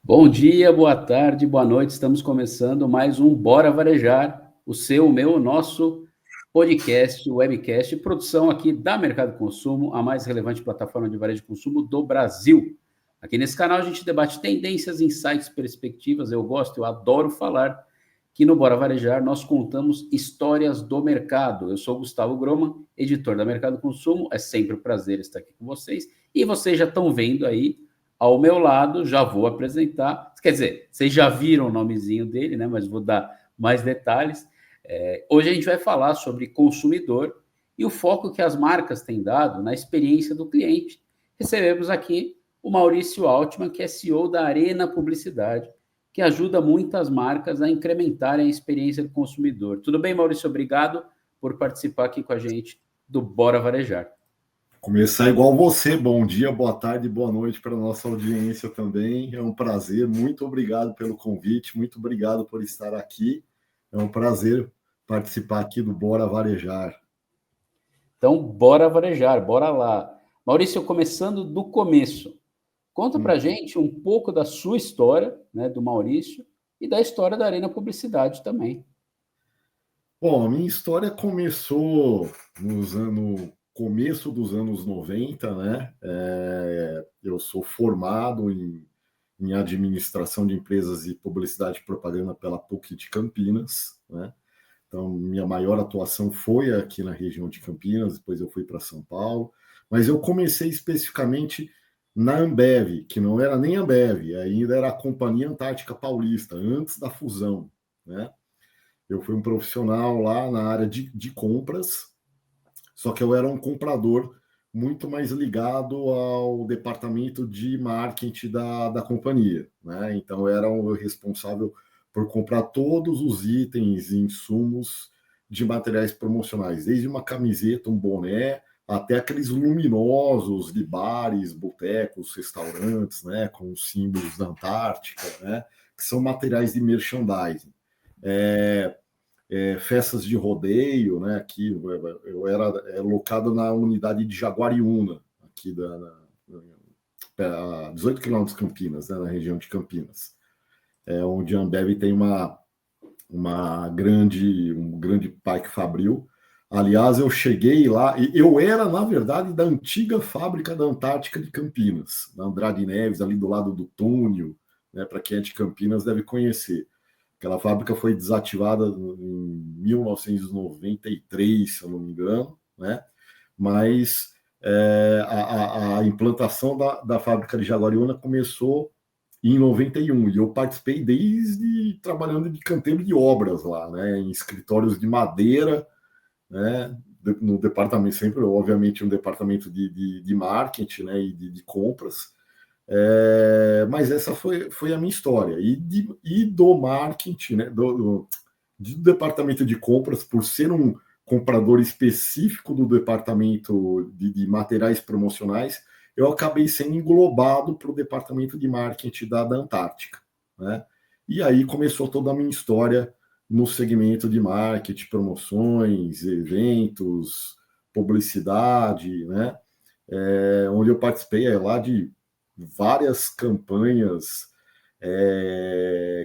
Bom dia, boa tarde, boa noite. Estamos começando mais um Bora Varejar, o seu, o meu, o nosso podcast, webcast, produção aqui da Mercado Consumo, a mais relevante plataforma de varejo de consumo do Brasil. Aqui nesse canal a gente debate tendências, insights, perspectivas. Eu gosto, eu adoro falar que no Bora Varejar nós contamos histórias do mercado. Eu sou Gustavo Groman, editor da Mercado Consumo. É sempre um prazer estar aqui com vocês. E vocês já estão vendo aí ao meu lado, já vou apresentar. Quer dizer, vocês já viram o nomezinho dele, né? Mas vou dar mais detalhes. Hoje a gente vai falar sobre consumidor e o foco que as marcas têm dado na experiência do cliente. Recebemos aqui o Maurício Altman, que é CEO da Arena Publicidade, que ajuda muitas marcas a incrementarem a experiência do consumidor. Tudo bem, Maurício? Obrigado por participar aqui com a gente do Bora Varejar. Começar igual você. Bom dia, boa tarde, boa noite para a nossa audiência também. É um prazer. Muito obrigado pelo convite. Muito obrigado por estar aqui. É um prazer participar aqui do Bora Varejar. Então, bora varejar, bora lá. Maurício, começando do começo, conta pra gente um pouco da sua história, né, do Maurício, e da história da Arena Publicidade também. Bom, a minha história começou no começo dos anos 90, né? Eu sou formado em administração de empresas e publicidade e propaganda pela PUC de Campinas, né? Então, minha maior atuação foi aqui na região de Campinas, depois eu fui para São Paulo, mas eu comecei especificamente na Ambev, que não era nem Ambev, ainda era a Companhia Antártica Paulista, antes da fusão, né? Eu fui um profissional lá na área de compras, só que eu era um comprador muito mais ligado ao departamento de marketing da companhia, né? Então, eu era o responsável por comprar todos os itens e insumos de materiais promocionais, desde uma camiseta, um boné, até aqueles luminosos de bares, botecos, restaurantes, né, com os símbolos da Antártica, né, que são materiais de merchandising. Festas de rodeio, né? Aqui eu era locado na unidade de Jaguariúna, aqui a 18 quilômetros de Campinas, né, na região de Campinas, onde a Ambev tem um grande parque fabril. Aliás, eu cheguei lá, e eu era, na verdade, da antiga fábrica da Antártica de Campinas, na Andrade Neves, ali do lado do túnel, né, para quem é de Campinas deve conhecer. Aquela fábrica foi desativada em 1993, se eu não me engano, né? Mas a implantação da fábrica de Jaguariúna começou em 91 e eu participei desde trabalhando de canteiro de obras lá, né? Em escritórios de madeira, né? No departamento, sempre, obviamente, um departamento de marketing, né? E de compras. Mas essa foi a minha história. E do marketing, né, do departamento de compras, por ser um comprador específico do departamento de materiais promocionais, eu acabei sendo englobado para o departamento de marketing da Antártica, né? E aí começou toda a minha história no segmento de marketing, promoções, eventos, publicidade, né? Onde eu participei lá de várias campanhas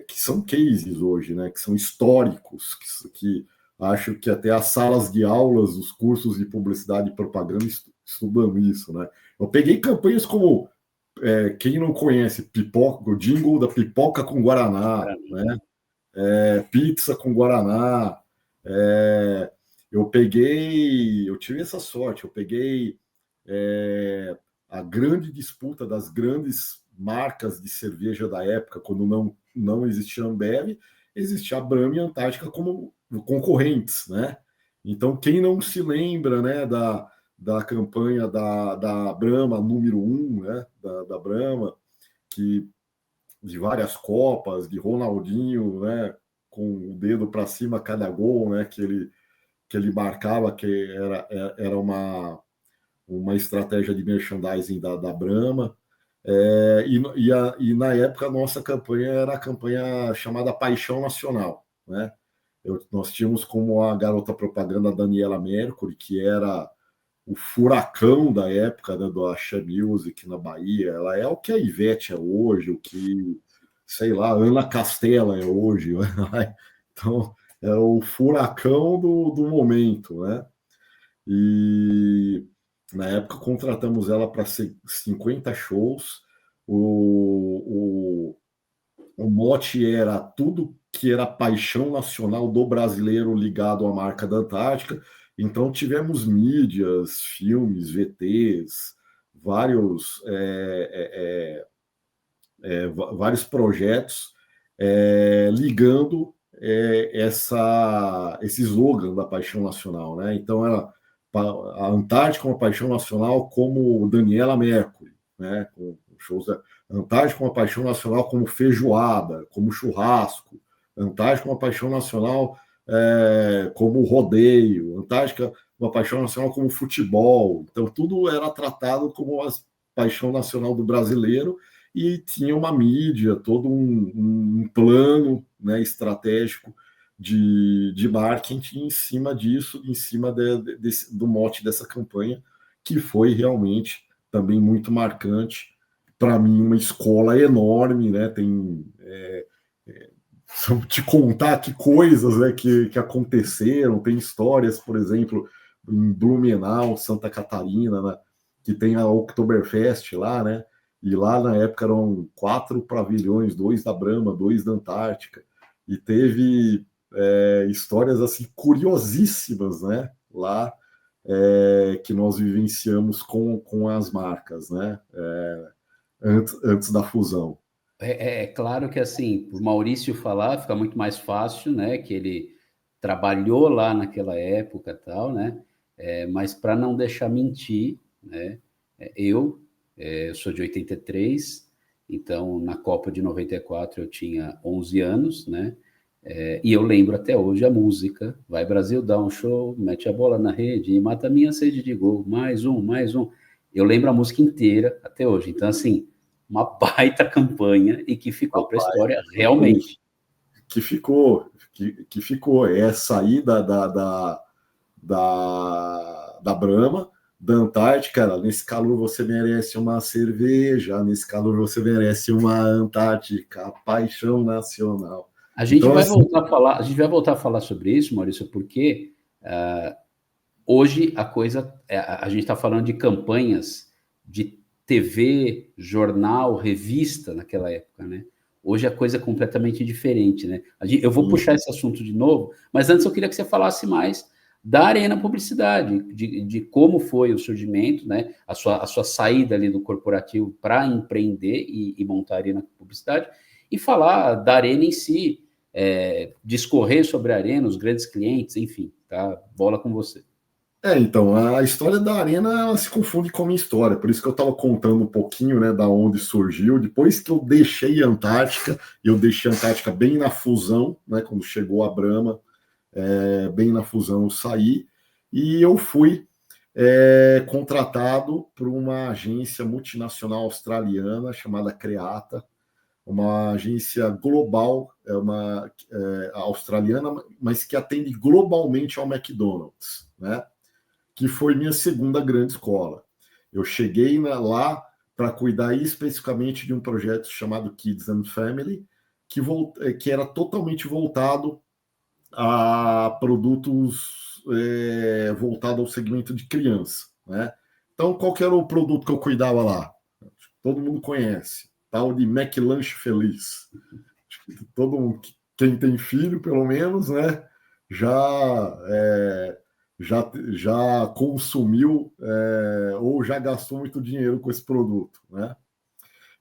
que são cases hoje, né? Que são históricos, que acho que até as salas de aulas dos cursos de publicidade e propaganda estudam isso, né? Eu peguei campanhas como quem não conhece pipoca, o jingle da pipoca com Guaraná, né? Pizza com Guaraná. Eu tive essa sorte, eu peguei a grande disputa das grandes marcas de cerveja da época, quando não existia Ambev, existia a Brahma e a Antártica como concorrentes, né? Então, quem não se lembra, né, da campanha da Brahma número 1, né, da Brahma, que de várias copas, de Ronaldinho, né, com o dedo para cima cada gol, né, que ele marcava, que era uma estratégia de merchandising da Brahma. E na época a nossa campanha era a campanha chamada Paixão Nacional, né? Nós tínhamos como a garota propaganda a Daniela Mercury, que era o furacão da época, né, do Axé Music na Bahia. Ela é o que a Ivete é hoje, o que sei lá, Ana Castela é hoje. Então, é o furacão do momento, né? E na época contratamos ela para 50 shows. O mote era tudo que era paixão nacional do brasileiro ligado à marca da Antártica. Então tivemos mídias, filmes, VTs, vários, vários projetos ligando esse slogan da paixão nacional, né? Então era a Antártica uma paixão nacional como Daniela Mercury, né? Com shows da Antártica uma paixão nacional como feijoada, como churrasco, Antártica uma paixão nacional como rodeio, Antártica uma paixão nacional como futebol. Então tudo era tratado como a paixão nacional do brasileiro e tinha uma mídia, todo um plano, né, estratégico de marketing em cima disso, em cima do mote dessa campanha, que foi realmente também muito marcante. Para mim, uma escola enorme, né? Tem te contar que coisas, né, que aconteceram, tem histórias, por exemplo, em Blumenau, Santa Catarina, né, que tem a Oktoberfest lá, né? E lá na época eram 4 pavilhões, 2 da Brahma, 2 da Antártica, e teve histórias assim curiosíssimas, né? Lá que nós vivenciamos com as marcas, né? Antes da fusão. É claro que, assim, por Maurício falar, fica muito mais fácil, né? Que ele trabalhou lá naquela época tal, né? Mas para não deixar mentir, né? Eu sou de 83, então na Copa de 94 eu tinha 11 anos, né? E eu lembro até hoje a música. Vai Brasil, dá um show, mete a bola na rede e mata a minha sede de gol. Mais um, mais um. Eu lembro a música inteira até hoje. Então, assim, uma baita campanha e que ficou para a história realmente. Que ficou. É saída da Brahma, da Antártica. Nesse calor você merece uma cerveja, nesse calor você merece uma Antártica, paixão nacional. A gente vai voltar a falar sobre isso, Maurício, porque hoje a coisa, a gente está falando de campanhas de TV, jornal, revista naquela época, né? Hoje a coisa é completamente diferente, né? Eu vou puxar esse assunto de novo, mas antes eu queria que você falasse mais da Arena Publicidade, de como foi o surgimento, né? A sua saída ali do corporativo para empreender e montar a Arena Publicidade, e falar da Arena em si, discorrer sobre a Arena, os grandes clientes, enfim, tá? Bola com você. Então, a história da Arena ela se confunde com a minha história, por isso que eu estava contando um pouquinho, né, da onde surgiu. Depois que eu deixei a Antártica, eu deixei a Antártica bem na fusão, né, quando chegou a Brahma, bem na fusão eu saí, e eu fui contratado por uma agência multinacional australiana chamada Creata, uma agência global, australiana, mas que atende globalmente ao McDonald's, né? Que foi minha segunda grande escola. Eu cheguei lá para cuidar especificamente de um projeto chamado Kids and Family, que era totalmente voltado a produtos voltados ao segmento de criança, né? Então, qual que era o produto que eu cuidava lá? Todo mundo conhece, tal de McLanche Feliz. Todo mundo, quem tem filho, pelo menos, né, já consumiu ou já gastou muito dinheiro com esse produto, né?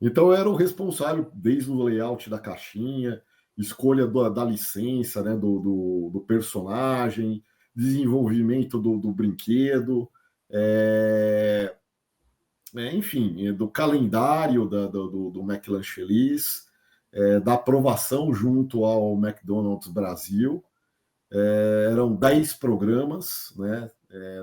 Então eu era o responsável desde o layout da caixinha, escolha da licença, né, do personagem, desenvolvimento do brinquedo, enfim, do calendário do McLanche Feliz, da aprovação junto ao McDonald's Brasil. Eram 10 programas, né,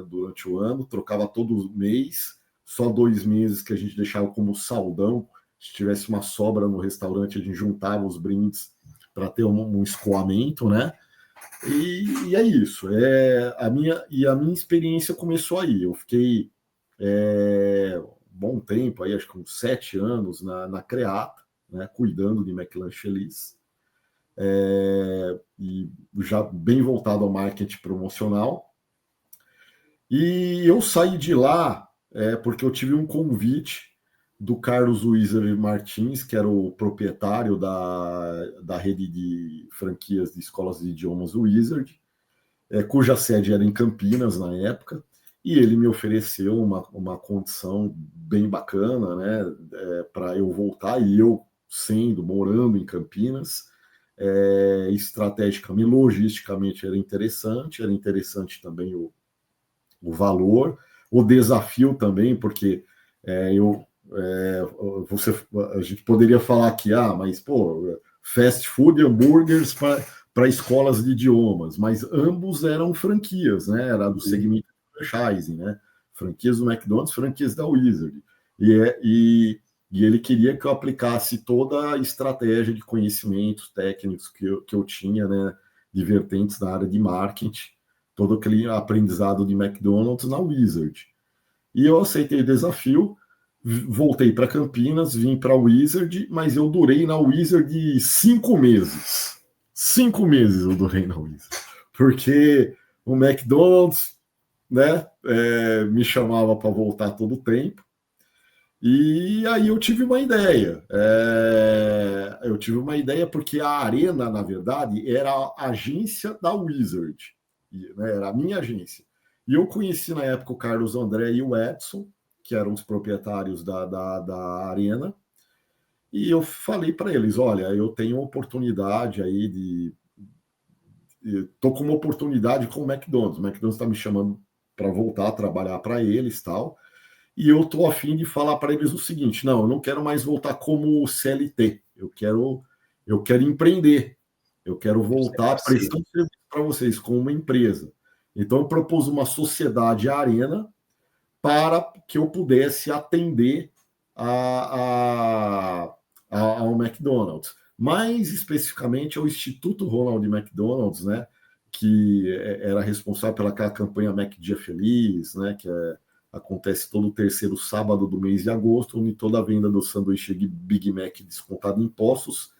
durante o ano, trocava todo mês, só 2 meses que a gente deixava como saldão. Se tivesse uma sobra no restaurante, a gente juntava os brindes para ter um escoamento, né? E é isso. A minha experiência começou aí. Eu fiquei bom tempo, aí, acho que uns 7 anos na Creata, né, cuidando de McLanche Feliz, e já bem voltado ao marketing promocional. E eu saí de lá porque eu tive um convite do Carlos Wizard Martins, que era o proprietário da rede de franquias de escolas de idiomas Wizard, cuja sede era em Campinas na época, e ele me ofereceu uma condição bem bacana, né, para eu voltar, e eu morando em Campinas, estrategicamente, logisticamente era interessante também o valor, o desafio também, porque a gente poderia falar que, mas fast food, hambúrgueres para escolas de idiomas, mas ambos eram franquias, né? Era do segmento de franchising, né? Franquias do McDonald's, franquias da Wizard. E ele queria que eu aplicasse toda a estratégia de conhecimentos técnicos que eu tinha, né? De vertentes na área de marketing, todo aquele aprendizado de McDonald's na Wizard. E eu aceitei o desafio, voltei para Campinas, vim para a Wizard, mas eu durei na Wizard 5 meses. 5 meses eu durei na Wizard. Porque o McDonald's, né, me chamava para voltar todo o tempo. E aí eu tive uma ideia. Porque a Arena, na verdade, era a agência da Wizard, né, era a minha agência. E eu conheci na época o Carlos André e o Edson, que eram os proprietários da Arena, e eu falei para eles, olha, eu tenho uma oportunidade aí estou com uma oportunidade com o McDonald's. O McDonald's está me chamando para voltar a trabalhar para eles, tal, e eu estou a fim de falar para eles o seguinte, não, eu não quero mais voltar como CLT, eu quero empreender, eu quero voltar prestando serviço para vocês como uma empresa. Então eu propus uma sociedade Arena para que eu pudesse atender ao McDonald's. Mais especificamente ao Instituto Ronald McDonald's, né, que era responsável pelaquela campanha Mac Dia Feliz, né, que acontece todo o terceiro sábado do mês de agosto, onde toda a venda do sanduíche Big Mac descontado em impostos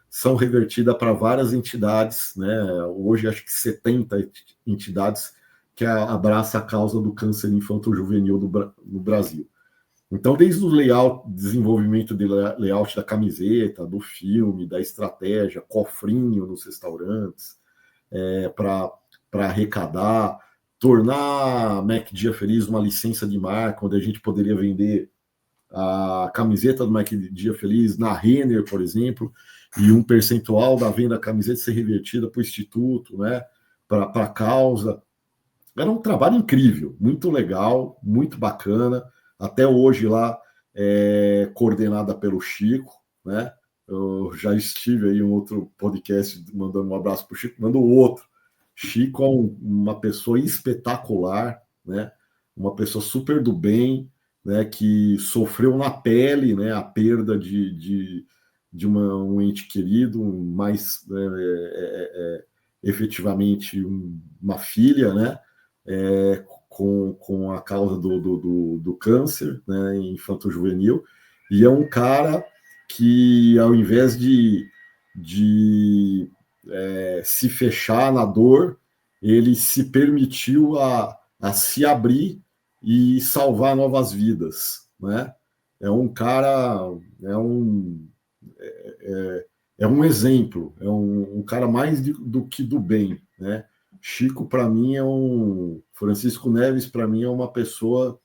são revertidas para várias entidades, né? Hoje acho que 70 entidades que abraça a causa do câncer infanto-juvenil no Brasil. Então, desde o layout, desenvolvimento de layout da camiseta, do filme, da estratégia, cofrinho nos restaurantes, para arrecadar, tornar Mac Dia Feliz uma licença de marca, onde a gente poderia vender a camiseta do Mac Dia Feliz na Renner, por exemplo, e um percentual da venda da camiseta ser revertida para o Instituto, né, para a causa. Era um trabalho incrível, muito legal, muito bacana. Até hoje lá coordenada pelo Chico, né? Eu já estive aí em um outro podcast mandando um abraço para o Chico, mando outro. Chico é uma pessoa espetacular, né? Uma pessoa super do bem, né? Que sofreu na pele, né? A perda de um ente querido, mais efetivamente uma filha, né? Com a causa do câncer, né, infanto-juvenil, e é um cara que, ao invés de se fechar na dor, ele se permitiu a se abrir e salvar novas vidas, né? É um cara, é um exemplo, é um cara mais do que do bem, né? Chico, para mim, Francisco Neves, para mim, é uma pessoa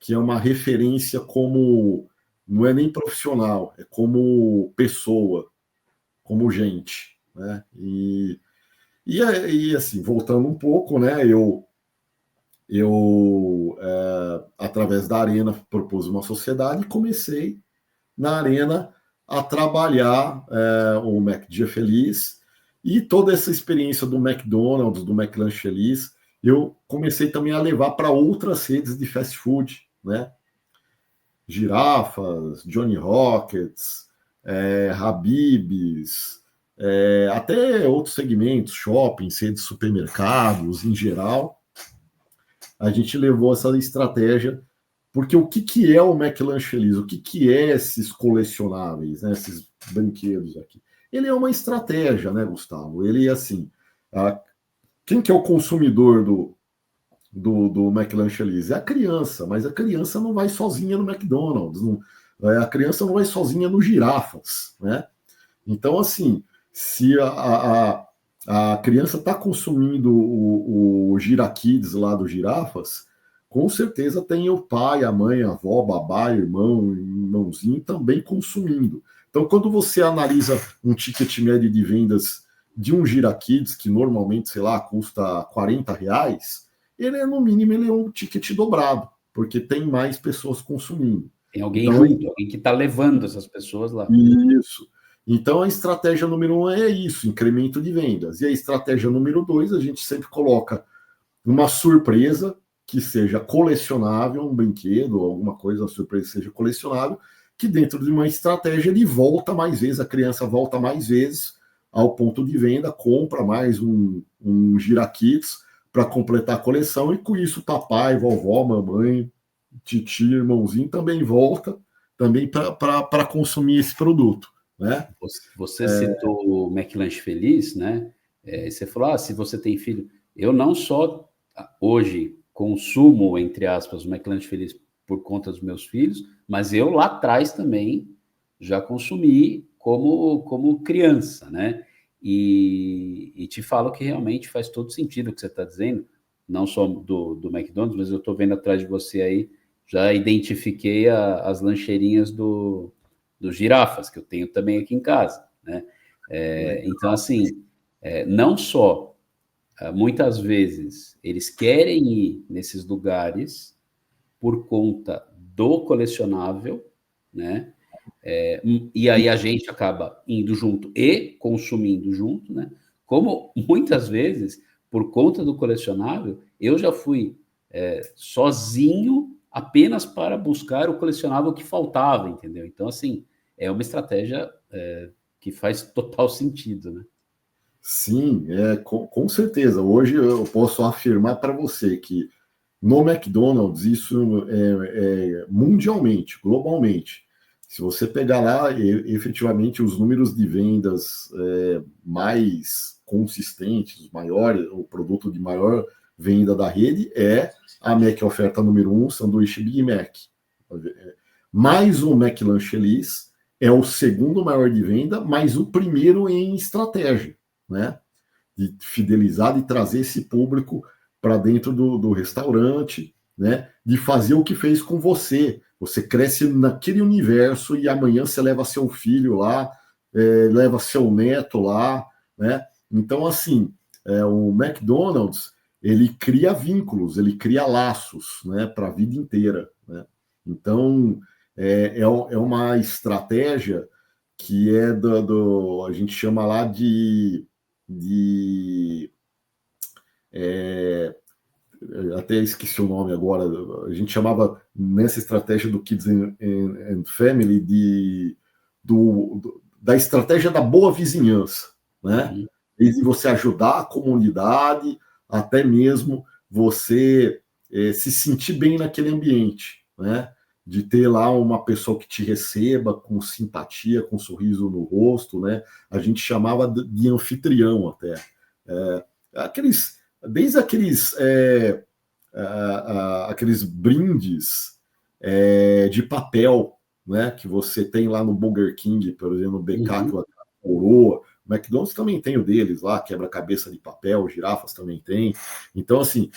que é uma referência como... Não é nem profissional, é como pessoa, como gente, né? E assim, voltando um pouco, né? Através da Arena, propus uma sociedade e comecei, na Arena, a trabalhar o Mac Dia Feliz. E toda essa experiência do McDonald's, do McLanche Feliz, eu comecei também a levar para outras redes de fast food, né? Girafas, Johnny Rockets, Habib's, até outros segmentos, shoppings, redes de supermercados, em geral. A gente levou essa estratégia Porque o que é o McLanche Feliz? O que é esses colecionáveis, né, esses brinquedos aqui? Ele é uma estratégia, né, Gustavo? Ele é assim, quem que é o consumidor do McLanche Feliz? É a criança, mas a criança não vai sozinha no McDonald's, a criança não vai sozinha no Girafas, né? Então, assim, se a criança está consumindo o Gira Kids lá do Girafas, com certeza tem o pai, a mãe, a avó, babá, irmão, irmãozinho também consumindo. Então, quando você analisa um ticket médio de vendas de um Gira Kids, que normalmente, sei lá, custa R$ 40, ele é, no mínimo, ele é um ticket dobrado, porque tem mais pessoas consumindo. Tem alguém então, junto, alguém que está levando essas pessoas lá. Isso. Então, a estratégia número 1 é isso, incremento de vendas. E a estratégia número 2, a gente sempre coloca uma surpresa que seja colecionável, um brinquedo, alguma coisa, uma surpresa que seja colecionável, que dentro de uma estratégia ele volta mais vezes, a criança volta mais vezes ao ponto de venda, compra mais um Gira Kids para completar a coleção, e com isso papai, vovó, mamãe, titi, irmãozinho também volta também para consumir esse produto. Né? Você citou o McLanche Feliz, né? Você falou, se você tem filho... Eu não só hoje consumo, entre aspas, o McLanche Feliz por conta dos meus filhos, mas eu lá atrás também já consumi como criança, né? E te falo que realmente faz todo sentido o que você está dizendo, não só do McDonald's, mas eu estou vendo atrás de você aí, já identifiquei as lancheirinhas dos Girafas, que eu tenho também aqui em casa, né? Então, assim, não só, muitas vezes, eles querem ir nesses lugares por conta do colecionável, né? E aí a gente acaba indo junto e consumindo junto, né? Como muitas vezes, por conta do colecionável, eu já fui sozinho apenas para buscar o colecionável que faltava, entendeu? Então, assim, é uma estratégia que faz total sentido, né? Sim, com certeza. Hoje eu posso afirmar para você que no McDonald's isso é mundialmente, globalmente. Se você pegar lá, efetivamente, os números de vendas mais consistentes, maiores, o produto de maior venda da rede é a Mac oferta número 1, sanduíche Big Mac. Mais o McLanche Feliz é o segundo maior de venda, mas o primeiro em estratégia, né? De fidelizar, de trazer esse público para dentro do restaurante, né? De fazer o que fez com você. Você cresce naquele universo e amanhã você leva seu filho lá, leva seu neto lá, né? Então, assim, o McDonald's, ele cria vínculos, ele cria laços, né? Para a vida inteira, né? Então, é uma estratégia que a gente chama lá de até esqueci o nome agora, a gente chamava nessa estratégia do Kids and Family da estratégia da boa vizinhança, né? Desde você ajudar a comunidade, até mesmo você se sentir bem naquele ambiente, né? De ter lá uma pessoa que te receba com simpatia, com um sorriso no rosto, né? A gente chamava de anfitrião até. Desde aqueles brindes de papel, né? Que você tem lá no Burger King, por exemplo, no BK, que coroa. O McDonald's também tem o deles lá, quebra-cabeça de papel, Girafas também tem. Então, assim,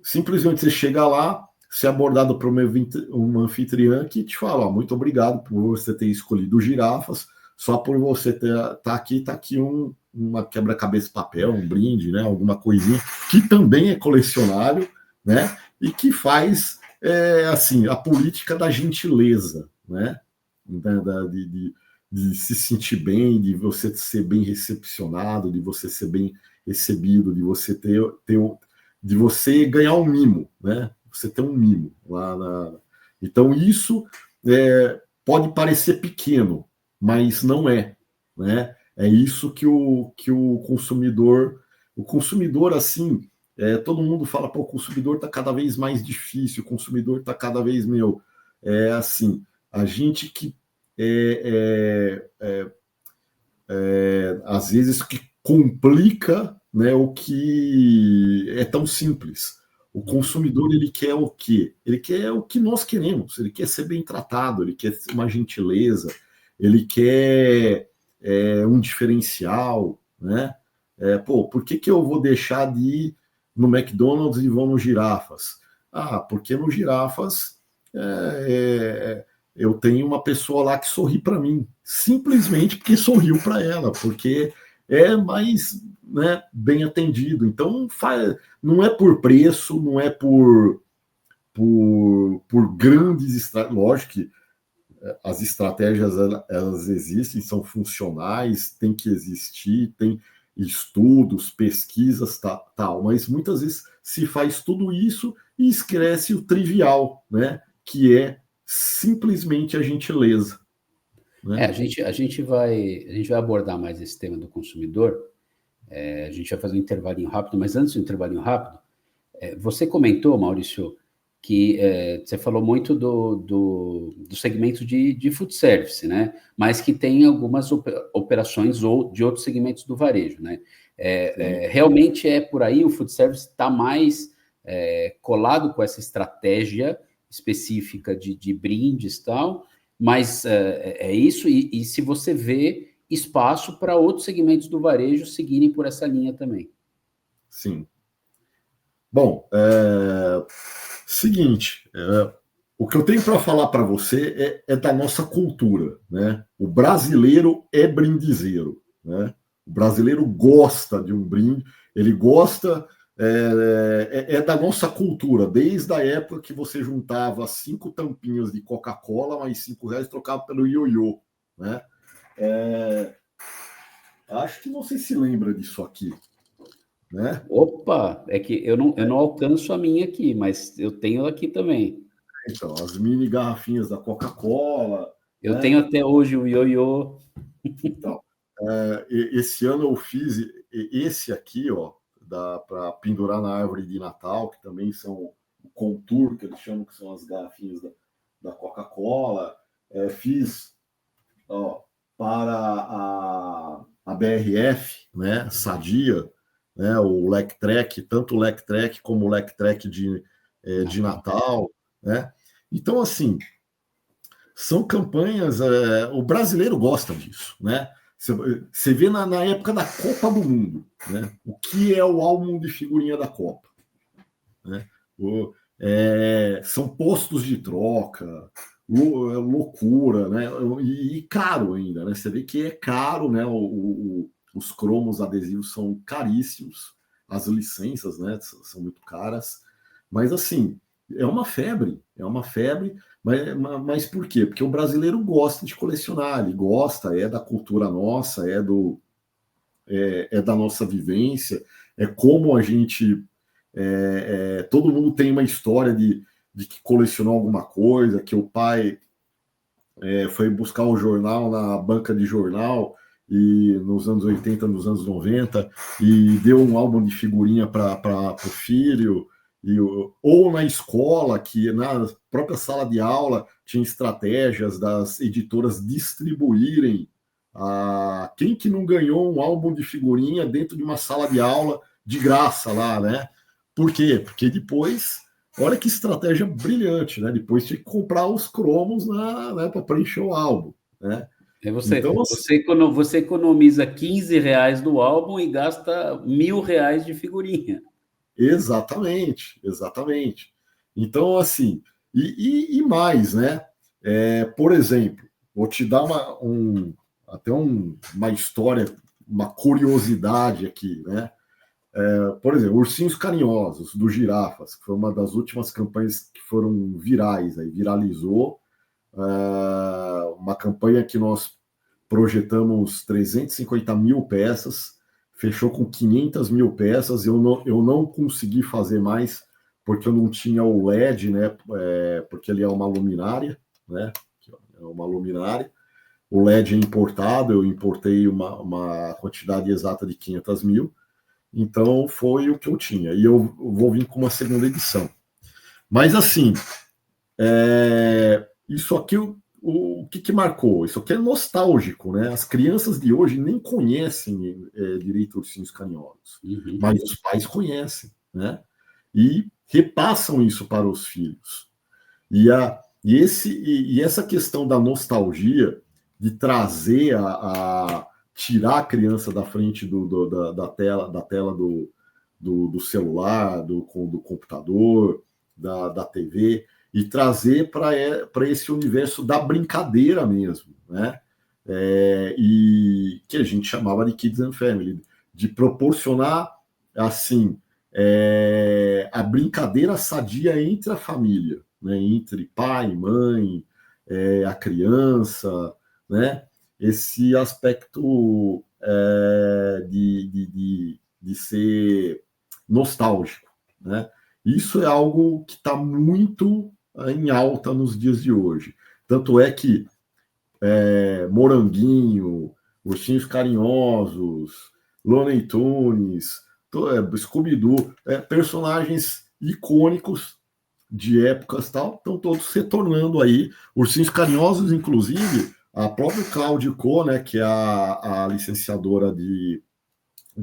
simplesmente você chega lá, ser abordado por uma anfitriã que te fala, muito obrigado por você ter escolhido Girafas, só por você tá aqui uma quebra-cabeça de papel, um brinde, né, alguma coisinha, que também é colecionável, né, e que faz, assim, a política da gentileza, né, de se sentir bem, de você ser bem recepcionado, de você ser bem recebido, de você de você ganhar um mimo, né? Você tem um mimo lá. Então, isso pode parecer pequeno, mas não é, né? É isso que o consumidor, assim, todo mundo fala, pô, o consumidor está cada vez mais difícil, o consumidor está cada vez, assim, a gente que às vezes que complica, né, o que é tão simples. O consumidor, ele quer o quê? Ele quer o que nós queremos, ele quer ser bem tratado, ele quer uma gentileza, ele quer um diferencial, né? Por que eu vou deixar de ir no McDonald's e vou no Girafas? Porque no Girafas eu tenho uma pessoa lá que sorri para mim, simplesmente porque sorriu para ela, porque é mais, né, bem atendido. Então, não é por preço, não é por grandes estratégias. Lógico que as estratégias elas existem, são funcionais, tem que existir, tem estudos, pesquisas, tal, mas muitas vezes se faz tudo isso e esquece o trivial, né, que é simplesmente a gentileza. Né? A gente vai abordar mais esse tema do consumidor. A gente vai fazer um intervalinho rápido, mas antes do intervalinho rápido, você comentou, Maurício, que você falou muito do segmento de food service, né? Mas que tem algumas operações ou de outros segmentos do varejo, né? Realmente por aí, o food service está mais colado com essa estratégia específica de brindes e tal, mas é isso, e se você vê espaço para outros segmentos do varejo seguirem por essa linha também. Sim. Bom, seguinte, o que eu tenho para falar para você é da nossa cultura, né? O brasileiro é brindezeiro, né? O brasileiro gosta de um brinde, ele gosta da nossa cultura, desde a época que você juntava 5 tampinhas de Coca-Cola, mais R$5 trocava pelo ioiô, né? Acho que você se lembra disso aqui, né? Opa, é que eu não alcanço a minha aqui, mas eu tenho aqui também. Então, as mini garrafinhas da Coca-Cola. Eu tenho até hoje o ioiô. Então, esse ano eu fiz esse aqui, ó, para pendurar na árvore de Natal, que também são o contour, que eles chamam que são as garrafinhas da Coca-Cola. Fiz, ó, para a BRF, né, Sadia, né, o Lectrek, tanto o Lectrek como o Lectrek de Natal, né? Então, assim, são campanhas, o brasileiro gosta disso, né? Você vê na época da Copa do Mundo, né? O que é o álbum de figurinha da Copa, né? São postos de troca, loucura, né? E caro ainda, né? Você vê que é caro, né? Os cromos adesivos são caríssimos, as licenças, né? São muito caras, mas assim é uma febre, mas por quê? Porque o brasileiro gosta de colecionar, ele gosta, é da cultura nossa, é da nossa vivência, é como a gente. Todo mundo tem uma história de que colecionou alguma coisa, que o pai foi buscar o jornal na banca de jornal e nos anos 80, nos anos 90, e deu um álbum de figurinha para o filho. Ou na escola, que na própria sala de aula tinha estratégias das editoras distribuírem quem que não ganhou um álbum de figurinha dentro de uma sala de aula de graça lá, né? Por quê? Porque depois, olha que estratégia brilhante, né? Depois tinha que comprar os cromos né, para preencher o álbum, né? Então, você economiza R$15 do álbum e gasta R$1.000 de figurinha. Exatamente. Então, assim, e mais, né? Por exemplo, vou te dar uma história, uma curiosidade aqui, né? Por exemplo, Ursinhos Carinhosos, do Girafas, que foi uma das últimas campanhas que foram virais, aí viralizou. Uma campanha que nós projetamos 350 mil peças, fechou com 500 mil peças. Eu não consegui fazer mais porque eu não tinha o LED, né? Porque ele é uma luminária, né? É uma luminária. O LED é importado, eu importei uma quantidade exata de 500 mil. Então foi o que eu tinha. E eu vou vir com uma segunda edição. Mas assim, isso aqui, o que marcou? Isso aqui é nostálgico, né? As crianças de hoje nem conhecem direito Ursinhos Carinhosos, mas os pais conhecem, né? E repassam isso para os filhos. E essa questão da nostalgia, de trazer tirar a criança da frente da tela do celular, do computador, da TV, e trazer para esse universo da brincadeira mesmo, né? E que a gente chamava de Kids and Family, de proporcionar assim a brincadeira sadia entre a família, né? Entre pai, mãe, a criança, né? Esse aspecto de ser nostálgico, né? Isso é algo que está muito em alta nos dias de hoje. Tanto é que Moranguinho, Ursinhos Carinhosos, Looney Tunes, Scooby-Doo, personagens icônicos de épocas tal, estão todos retornando aí. Ursinhos Carinhosos, inclusive, a própria Claudio Co, né, que é a licenciadora de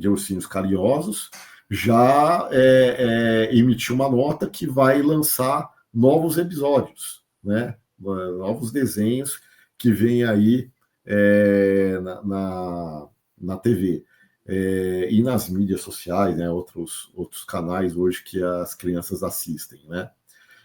Ursinhos Carinhosos, já emitiu uma nota que vai lançar novos episódios, né, novos desenhos que vem aí na TV. E nas mídias sociais, né, outros canais hoje que as crianças assistem, né?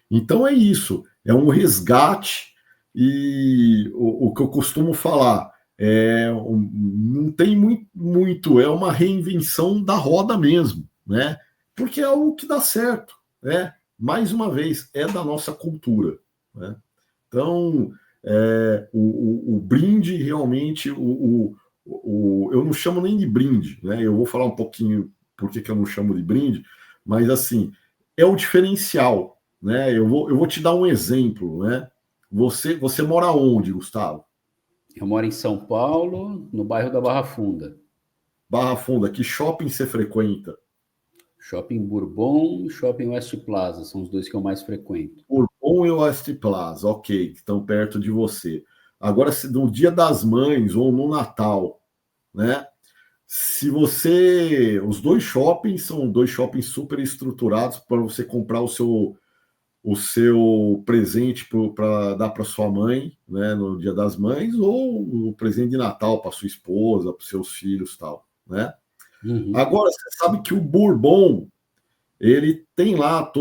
Então é isso, é um resgate, e o que eu costumo falar não tem muito, é uma reinvenção da roda mesmo, né? Porque é algo que dá certo, né? Mais uma vez, é da nossa cultura, né? Então, o brinde realmente, eu não chamo nem de brinde, né? Eu vou falar um pouquinho por que eu não chamo de brinde, mas assim, é o diferencial, né? Eu vou te dar um exemplo, né? Você mora onde, Gustavo? Eu moro em São Paulo, no bairro da Barra Funda. Barra Funda, que shopping você frequenta? Shopping Bourbon e Shopping West Plaza, são os dois que eu mais frequento. Bourbon e West Plaza, ok, que estão perto de você. Agora, se no Dia das Mães ou no Natal, né? Se você. Os dois shoppings são dois shoppings super estruturados para você comprar o seu presente para dar para sua mãe, né, no Dia das Mães, ou o presente de Natal para sua esposa, para seus filhos, tal, né? Agora, você sabe que o Bourbon, ele tem lá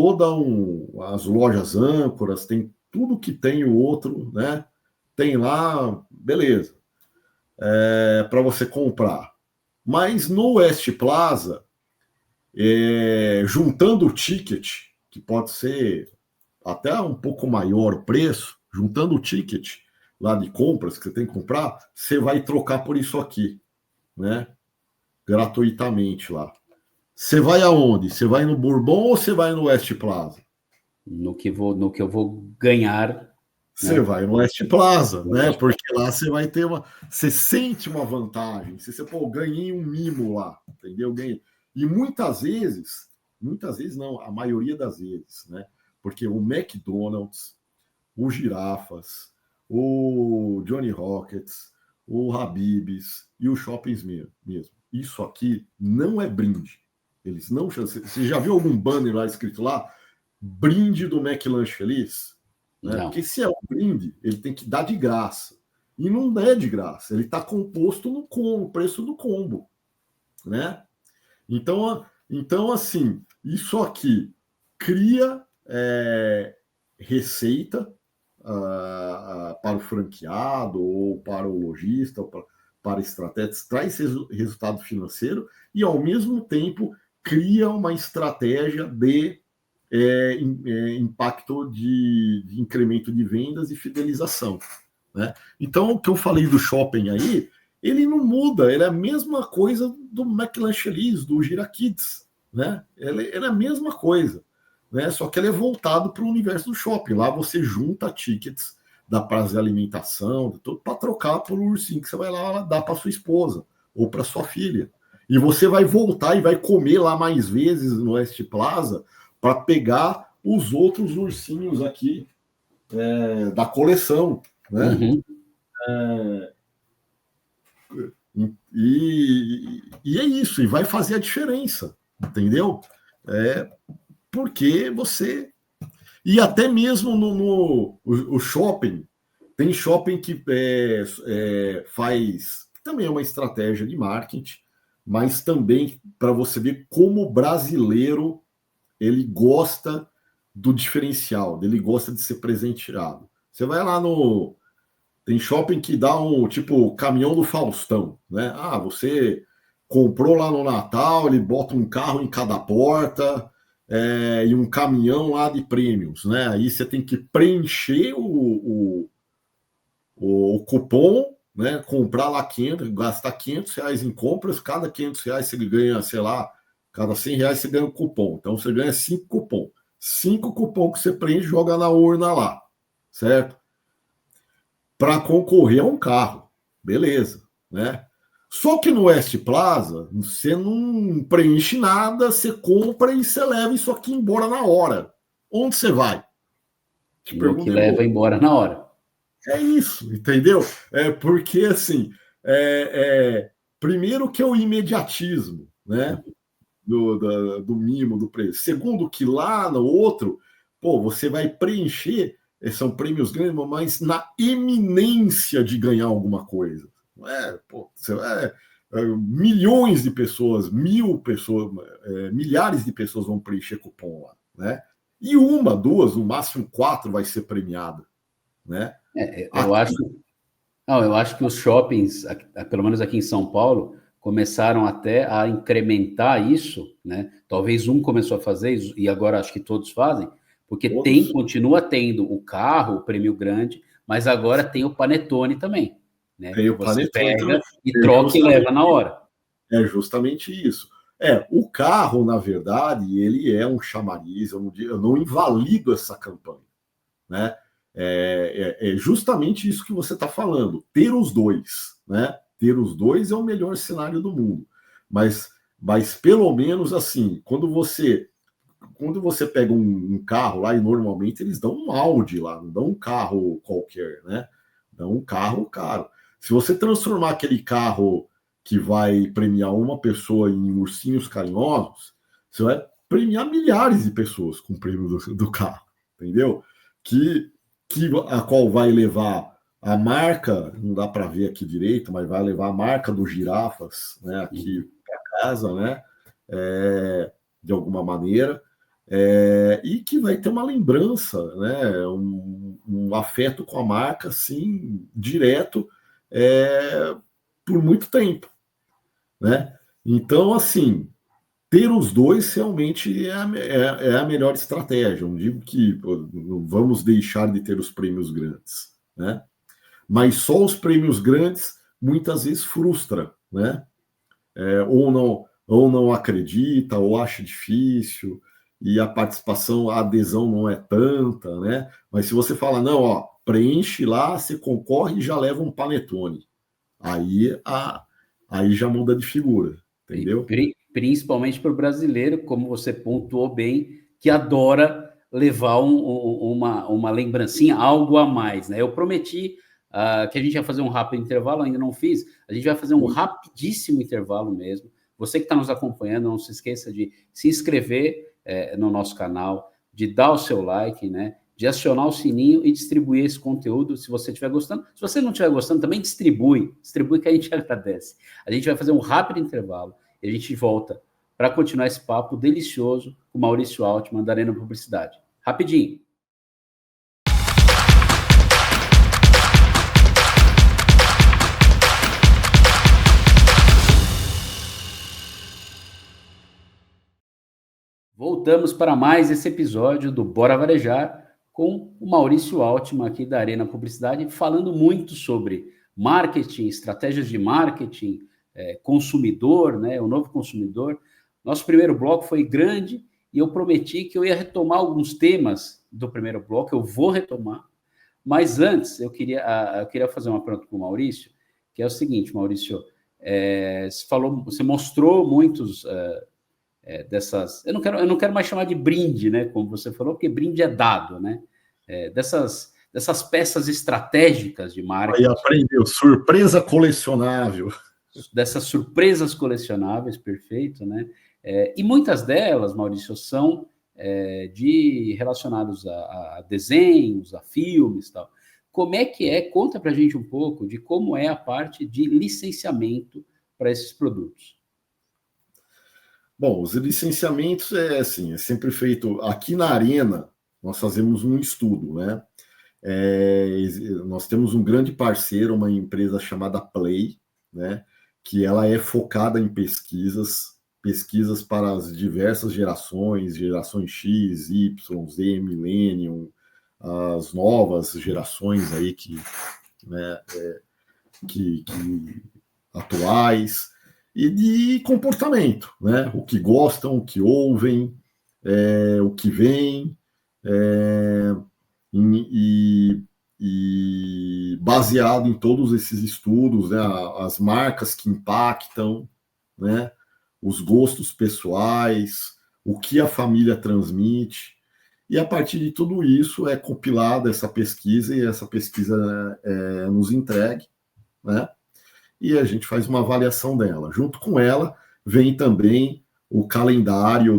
as lojas âncoras, tem tudo que tem o outro, né? Tem lá, beleza, para você comprar. Mas no West Plaza, juntando o ticket, que pode ser até um pouco maior o preço, juntando o ticket lá de compras que você tem que comprar, você vai trocar por isso aqui, né? Gratuitamente lá. Você vai aonde? Você vai no Bourbon ou você vai no West Plaza? No que eu vou ganhar. Você vai no West Plaza, né? Porque lá você vai ter você sente uma vantagem. Pô, ganhei um mimo lá, entendeu? E muitas vezes não, a maioria das vezes, né? Porque o McDonald's, o Girafas, o Johnny Rockets, o Habib's e o Shoppings mesmo. Isso aqui não é brinde. Eles não. Você já viu algum banner lá escrito lá? Brinde do McLanche Feliz? Né? Porque se é um brinde, ele tem que dar de graça. E não é de graça. Ele está composto no preço do combo. Né? Então, assim, isso aqui cria receita para o franqueado ou para o lojista, ou para estratégias, traz resultado financeiro e, ao mesmo tempo, cria uma estratégia de impacto de incremento de vendas e fidelização. Né? Então, o que eu falei do shopping aí, ele não muda, ele é a mesma coisa do McLanche Feliz, do Gira Kids. Né? Ele é a mesma coisa. Né? Só que ele é voltado para o universo do shopping. Lá você junta tickets da praça de alimentação, para trocar por um ursinho que você vai lá dar para sua esposa ou para sua filha. E você vai voltar e vai comer lá mais vezes no West Plaza para pegar os outros ursinhos aqui da coleção, né? Uhum. E é isso, e vai fazer a diferença, entendeu? Porque você... E até mesmo o shopping, tem shopping que faz... Também é uma estratégia de marketing, mas também para você ver como o brasileiro ele gosta do diferencial, ele gosta de ser presenteado. Você vai lá no... Tem shopping que dá tipo caminhão do Faustão, né? Ah, você comprou lá no Natal, ele bota um carro em cada porta e um caminhão lá de prêmios, né? Aí você tem que preencher o cupom, né? Comprar lá 500, gastar R$500 em compras, cada R$500 você ganha, sei lá, cada R$100 você ganha um cupom. Então você ganha 5 cupons. 5 cupons que você preenche e joga na urna lá, certo? Para concorrer a um carro, beleza, né? Só que no West Plaza, você não preenche nada, você compra e você leva isso aqui embora na hora. Onde você vai? Te pergunto, que leva embora na hora. É isso, entendeu? Porque, assim, primeiro que é o imediatismo, né? Do mimo, do preço. Segundo que lá no outro, você vai preencher, são prêmios grandes, mas na iminência de ganhar alguma coisa. Milhões de pessoas, 1000 pessoas, milhares de pessoas vão preencher cupom lá, né? E 1, 2, no máximo 4 vai ser premiada, né? Eu acho que os shoppings, pelo menos aqui em São Paulo, começaram até a incrementar isso, né? Talvez um começou a fazer isso, e agora acho que todos fazem, porque continua tendo o carro, o prêmio grande, mas agora tem o panetone também, né? Tem o Você panetone pega e troca e leva na hora. É justamente isso. O carro, na verdade, ele é um chamariz, eu não invalido essa campanha, né? É justamente isso que você está falando, ter os dois, né? Ter os dois é o melhor cenário do mundo, mas pelo menos assim, quando você pega um carro lá, e normalmente eles dão um Audi lá, não dão um carro qualquer, né? Dão um carro caro. Se você transformar aquele carro que vai premiar uma pessoa em ursinhos carinhosos, você vai premiar milhares de pessoas com o prêmio do carro, entendeu? A qual vai levar a marca, não dá para ver aqui direito, mas vai levar a marca dos girafas, né, aqui para casa, né, de alguma maneira, e que vai ter uma lembrança, né, um afeto com a marca, assim, direto, por muito tempo, né? Então, assim, ter os dois realmente é a melhor estratégia. Não digo que vamos deixar de ter os prêmios grandes, né? Mas só os prêmios grandes muitas vezes frustra, né? Ou não acredita, ou acha difícil, e a participação, a adesão não é tanta, né? Mas se você fala, não, ó, preenche lá, você concorre e já leva um panetone. Aí já muda de figura, entendeu? Principalmente para o brasileiro, como você pontuou bem, que adora levar uma lembrancinha, algo a mais, né? Eu prometi que a gente ia fazer um rápido intervalo, ainda não fiz, a gente vai fazer um rapidíssimo intervalo mesmo. Você que está nos acompanhando, não se esqueça de se inscrever no nosso canal, de dar o seu like, né? De acionar o sininho e distribuir esse conteúdo se você estiver gostando. Se você não estiver gostando, também distribui que a gente agradece. A gente vai fazer um rápido intervalo e a gente volta para continuar esse papo delicioso com o Maurício Altman, da Arena Publicidade. Rapidinho. Voltamos para mais esse episódio do Bora Varejar, com o Maurício Altman aqui da Arena Publicidade, falando muito sobre marketing, estratégias de marketing, consumidor, né, o novo consumidor. Nosso primeiro bloco foi grande e eu prometi que eu ia retomar alguns temas do primeiro bloco, eu vou retomar, mas antes eu queria fazer uma pergunta para o Maurício, que é o seguinte, Maurício, Você mostrou muitos dessas... Eu não quero mais chamar de brinde, né? Como você falou, porque brinde é dado, né? Dessas peças estratégicas de marketing. Aí aprendeu, surpresa colecionável. Dessas surpresas colecionáveis, perfeito, né? E muitas delas, Maurício, são relacionados a desenhos, a filmes e tal. Como é que é? Conta para a gente um pouco de como é a parte de licenciamento para esses produtos. Bom, os licenciamentos é sempre feito aqui na Arena. Nós fazemos um estudo, né? Nós temos um grande parceiro, uma empresa chamada Play, né? Que ela é focada em pesquisas para as diversas gerações X, Y, Z, Millennium, as novas gerações aí né, que atuais, e de comportamento, né? O que gostam, o que ouvem, o que veem, e baseado em todos esses estudos, né? As marcas que impactam, né? Os gostos pessoais, o que a família transmite, e a partir de tudo isso é compilada essa pesquisa, e essa pesquisa nos entregue, né? E a gente faz uma avaliação dela. Junto com ela vem também o calendário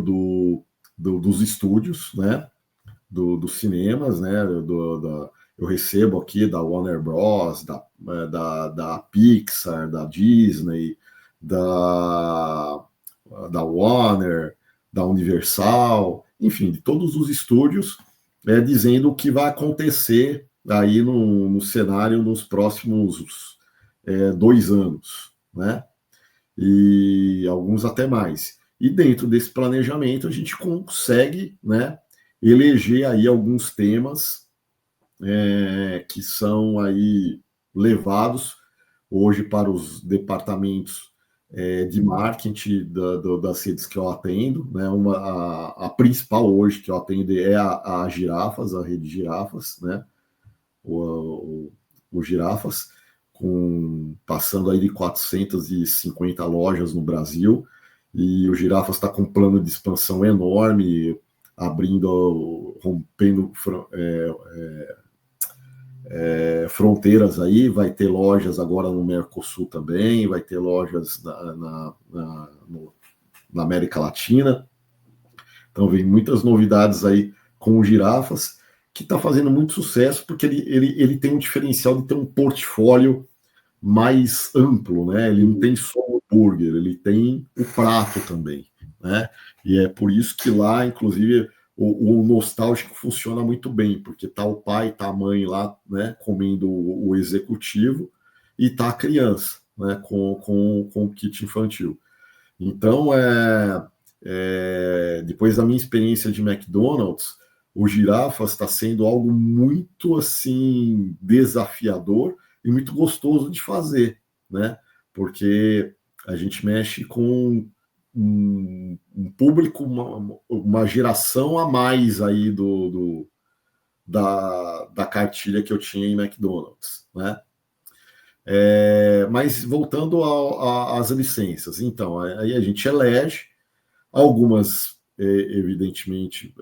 dos estúdios, né? Dos cinemas, né? Eu recebo aqui da Warner Bros., da Pixar, da Disney, da Warner, da Universal, enfim, de todos os estúdios, dizendo o que vai acontecer aí no cenário nos próximos 2 anos, né? E alguns até mais. E dentro desse planejamento a gente consegue, né, eleger aí alguns temas que são aí levados hoje para os departamentos de marketing das redes que eu atendo, né? A principal hoje que eu atendo é a Girafas, a rede Girafas, né? O Girafas, passando aí de 450 lojas no Brasil, e o Girafas está com um plano de expansão enorme, rompendo fronteiras aí, vai ter lojas agora no Mercosul também, vai ter lojas na América Latina. Então vem muitas novidades aí com o Girafas, que está fazendo muito sucesso, porque ele tem um diferencial de ter um portfólio mais amplo, né? Ele não tem só o hambúrguer, ele tem o prato também, né? E é por isso que lá, inclusive, o nostálgico funciona muito bem, porque tá o pai, tá a mãe lá, né, comendo o executivo, e tá a criança, né, com o kit infantil. Então, depois da minha experiência de McDonald's, o Girafas está sendo algo muito, assim, desafiador e muito gostoso de fazer, né? Porque a gente mexe com um público, uma geração a mais aí da cartilha que eu tinha em McDonald's, né? Mas voltando às licenças, então, aí a gente elege, algumas, evidentemente,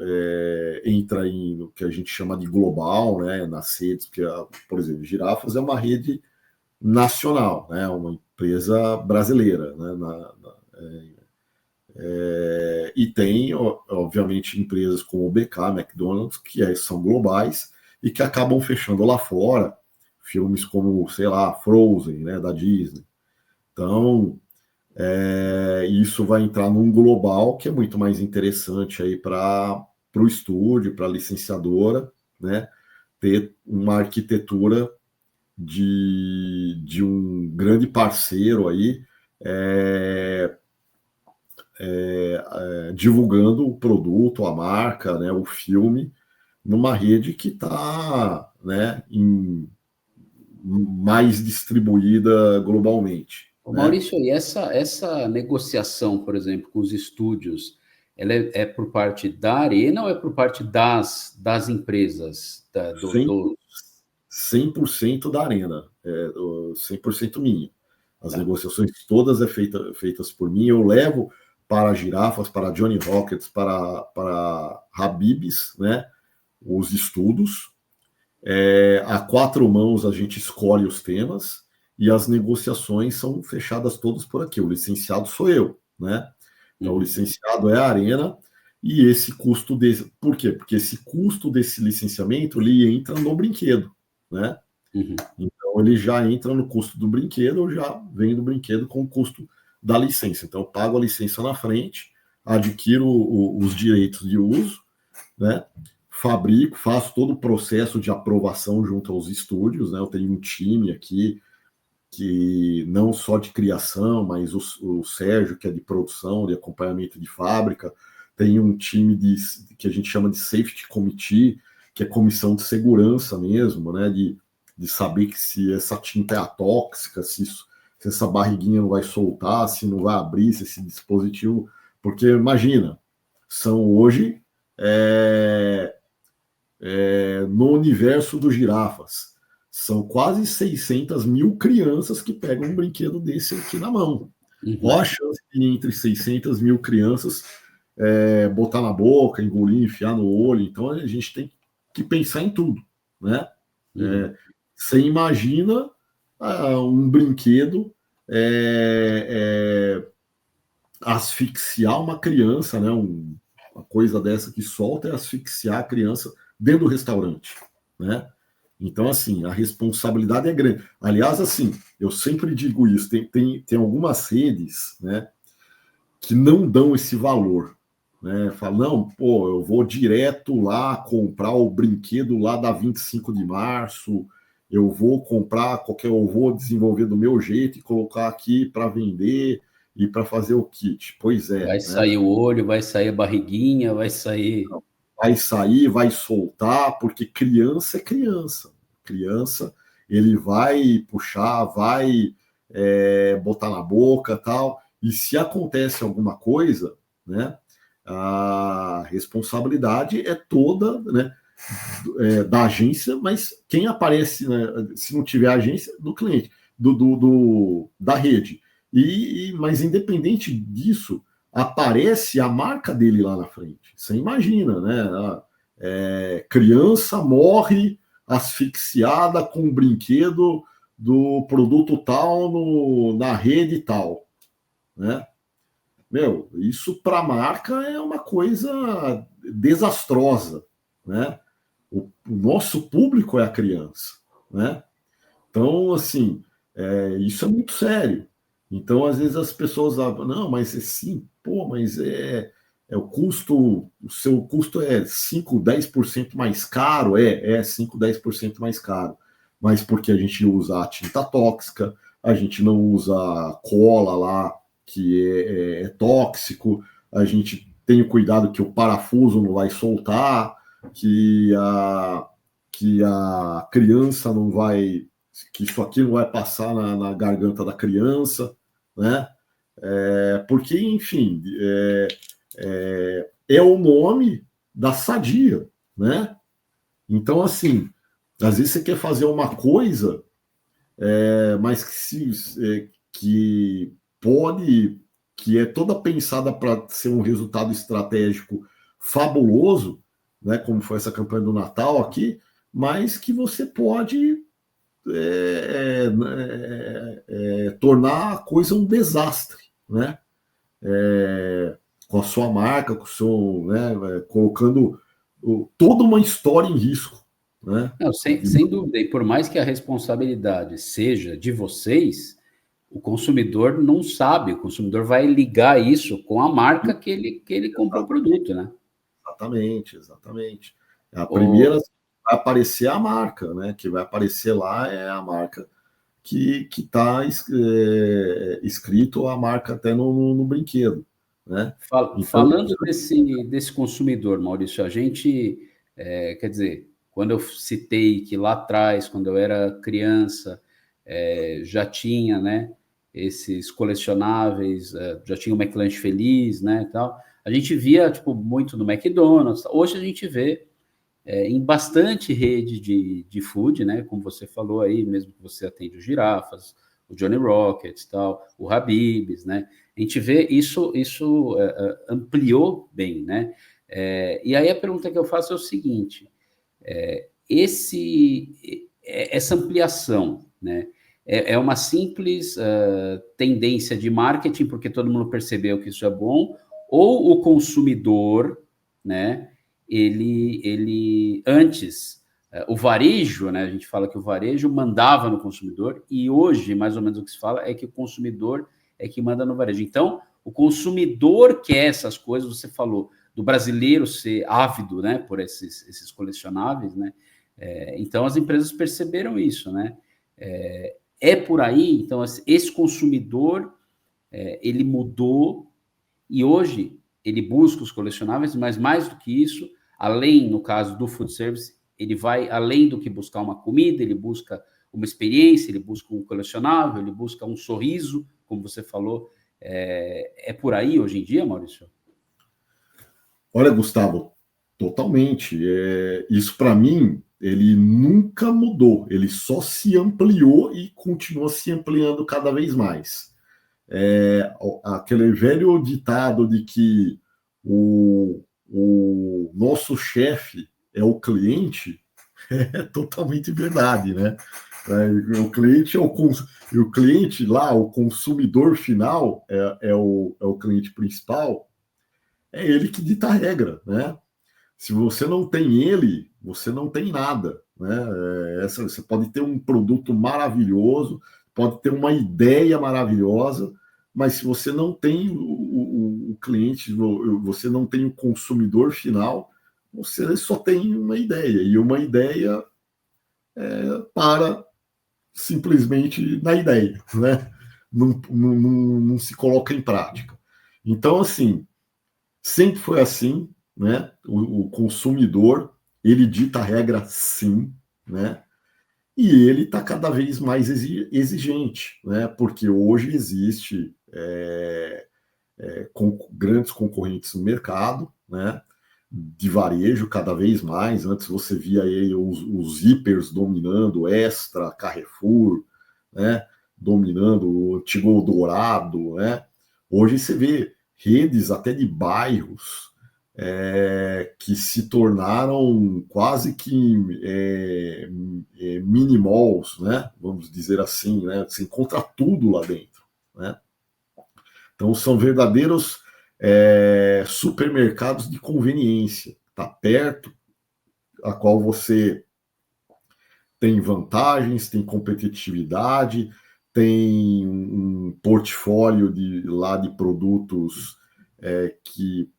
entra no que a gente chama de global, né, nas redes, porque, por exemplo, Girafas é uma rede nacional, né, uma empresa brasileira, né, e tem, obviamente, empresas como o BK, McDonald's, que são globais e que acabam fechando lá fora filmes como, sei lá, Frozen, né, da Disney. Então, isso vai entrar num global que é muito mais interessante aí para o estúdio, para a licenciadora, né, ter uma arquitetura de um grande parceiro aí, divulgando o produto, a marca, né, o filme, numa rede que está, né, mais distribuída globalmente. Né? Maurício, e essa negociação, por exemplo, com os estúdios, ela é por parte da Arena ou é por parte das empresas? 100% da Arena, 100% minha. As negociações todas feitas por mim. Eu levo para girafas, para Johnny Rockets, para Habib's, né, os estudos. A 4 mãos a gente escolhe os temas e as negociações são fechadas todas por aqui. O licenciado sou eu, né? Então, o licenciado é a Arena e esse custo desse... Por quê? Porque esse custo desse licenciamento, ele entra no brinquedo, né? Então, ele já entra no custo do brinquedo, ou já vem do brinquedo com o custo da licença. Então, eu pago a licença na frente, adquiro os direitos de uso, né? Fabrico, faço todo o processo de aprovação junto aos estúdios, né? Eu tenho um time aqui que não só de criação, mas o Sérgio, que é de produção, de acompanhamento de fábrica, tem um time que a gente chama de Safety Committee, que é comissão de segurança mesmo, né? De saber que se essa tinta é atóxica, se essa barriguinha não vai soltar, se não vai abrir, se esse dispositivo... Porque, imagina, são hoje... no universo dos girafas, são quase 600 mil crianças que pegam um brinquedo desse aqui na mão. Qual a chance de entre 600 mil crianças botar na boca, engolir, enfiar no olho? Então a gente tem que pensar em tudo, né? Você imagina um brinquedo asfixiar uma criança, né? Uma coisa dessa que solta é asfixiar a criança dentro do restaurante, né? Então, assim, a responsabilidade é grande. Aliás, assim, eu sempre digo isso, tem algumas redes, né, que não dão esse valor, né? Falam, não, pô, eu vou direto lá comprar o brinquedo lá da 25 de março, eu vou comprar eu vou desenvolver do meu jeito e colocar aqui para vender e para fazer o kit. Pois é. Vai sair o olho, vai sair a barriguinha, vai sair... Vai sair, vai soltar, porque criança é criança. Criança, ele vai puxar, vai botar na boca, tal. E se acontece alguma coisa, né, a responsabilidade é toda, né, da agência, mas quem aparece, né, se não tiver agência, do cliente, da rede. Mas independente disso, aparece a marca dele lá na frente. Você imagina, né? Criança morre asfixiada com um brinquedo do produto tal na rede tal, né? Meu, isso para a marca é uma coisa desastrosa, né? O nosso público é a criança, né? Então, assim, isso é muito sério. Então, às vezes as pessoas falam, não, mas sim, pô, mas o custo, o seu custo é 5, 10% mais caro, 5, 10% mais caro. Mas porque a gente usa a tinta tóxica, a gente não usa cola lá, que é tóxico, a gente tem o cuidado que o parafuso não vai soltar, que a criança não vai, que isso aqui não vai passar na garganta da criança, né? Porque, enfim, é o nome da Sadia, né? Então, assim, às vezes você quer fazer uma coisa, mas que é toda pensada para ser um resultado estratégico fabuloso, né? Como foi essa campanha do Natal aqui, mas que você pode tornar a coisa um desastre, né? Com a sua marca, com o seu, né? Colocando toda uma história em risco, né? Não, sem dúvida. E por mais que a responsabilidade seja de vocês, o consumidor não sabe. O consumidor vai ligar isso com a marca que ele comprou o produto, né? Exatamente. A primeira vai aparecer a marca, né? Que vai aparecer lá é a marca que está escrito a marca até no brinquedo, né? Falando desse consumidor, Maurício, a gente, quer dizer, quando eu citei que lá atrás, quando eu era criança, já tinha, né, esses colecionáveis, já tinha o McLanche Feliz, né, e tal, a gente via, tipo, muito no McDonald's. Hoje a gente vê em bastante rede de food, né, como você falou aí, mesmo que você atende os girafas, o Johnny Rockets, tal, o Habib's, né? A gente vê isso ampliou bem, né? E aí a pergunta que eu faço é o seguinte: essa ampliação, né? É uma simples tendência de marketing, porque todo mundo percebeu que isso é bom, ou o consumidor, né? Ele antes, o varejo, né? A gente fala que o varejo mandava no consumidor, e hoje, mais ou menos o que se fala é que o consumidor é que manda no varejo. Então, o consumidor quer essas coisas, você falou do brasileiro ser ávido, né, por esses colecionáveis, né? Então as empresas perceberam isso, né? Por aí, então esse consumidor ele mudou e hoje ele busca os colecionáveis, mas mais do que isso, além no caso do food service, ele vai além do que buscar uma comida, ele busca uma experiência, ele busca um colecionável, ele busca um sorriso, como você falou. Por aí hoje em dia, Maurício? Olha, Gustavo, totalmente. Isso para mim, ele nunca mudou, ele só se ampliou e continua se ampliando cada vez mais. Aquele velho ditado de que o nosso chefe é o cliente é totalmente verdade, né? O cliente o cliente lá, o consumidor final é o cliente principal, é ele que dita a regra, né? Se você não tem ele, você não tem nada, né? Você pode ter um produto maravilhoso, pode ter uma ideia maravilhosa, mas se você não tem o cliente, você não tem o consumidor final, você só tem uma ideia, e uma ideia para simplesmente na ideia, né? Não se coloca em prática. Então, assim, sempre foi assim, né? O consumidor, ele dita a regra sim, né? E ele está cada vez mais exigente, né? Porque hoje existe grandes concorrentes no mercado, né? De varejo cada vez mais. Antes você via aí os hipers dominando, Extra, Carrefour, né? Dominando o antigo Dourado, né? Hoje você vê redes até de bairros que se tornaram quase que mini malls, né? Vamos dizer assim, né? Você encontra tudo lá dentro, né? Então são verdadeiros supermercados de conveniência. Está perto, a qual você tem vantagens, tem competitividade, tem um portfólio de produtos que